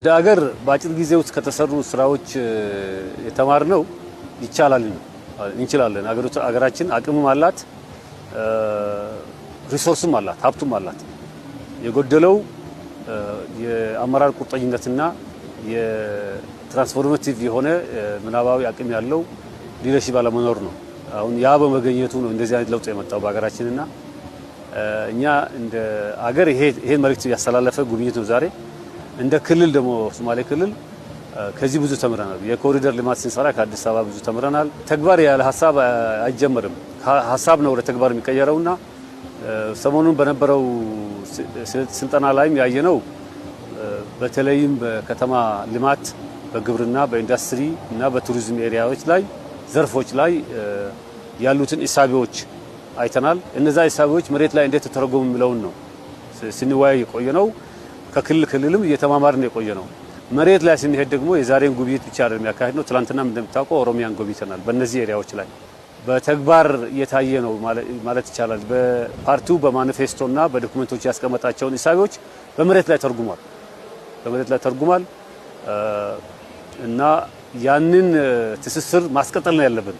ዳገር ባጭር ጊዜ ውስጥ ከተሰሩ ስራዎች የተማርነው ይቻላል እንችላለን። አገራችን አቅምም አላት፣ ሪሶርስም አላት፣ ሀብቱም አላት። የጎደለው የአመራር ቁርጠኝነትና የትራንስፎርሜቲቭ የሆነ ምናባዊ አቅም ያለው ሊደርሺፕ ባለመኖር ነው። አሁን ያ በመገኘቱ ነው እንደዚህ አይነት ለውጥ የመጣው በአገራችንና እኛ እንደ አገር ይሄን መልእክት ያስተላለፈ ጉብኝት ነው ዛሬ። እንደ ክልል ደግሞ ሶማሌ ክልል ከዚህ ብዙ ተምረናል። የኮሪደር ልማት ስንሰራ ከአዲስ አበባ ብዙ ተምረናል። ተግባር ያለ ሐሳብ አይጀመርም። ሐሳብ ነው ወደ ተግባር የሚቀየረውና ሰሞኑን በነበረው ስልጠና ላይም ያየነው በተለይም በከተማ ልማት፣ በግብርና፣ በኢንዱስትሪ እና በቱሪዝም ኤሪያዎች ላይ ዘርፎች ላይ ያሉትን ኢሳቢዎች አይተናል። እነዛ ኢሳቢዎች መሬት ላይ እንዴት ተተረጎሙ የሚለውን ነው ስንወያይ የቆየነው። ከክልል ክልልም እየተማማርን የቆየ ነው። መሬት ላይ ስንሄድ ደግሞ የዛሬን ጉብኝት ብቻ አይደለም ያካሄድ ነው። ትላንትና እንደምታውቀው ኦሮሚያን ጎብኝተናል። በእነዚህ ኤሪያዎች ላይ በተግባር እየታየ ነው ማለት ይቻላል። በፓርቲው በማኒፌስቶና በዶኩሜንቶች ያስቀመጣቸውን ኢሳቢዎች በመሬት ላይ ተርጉሟል እና ያንን ትስስር ማስቀጠል ነው ያለብን።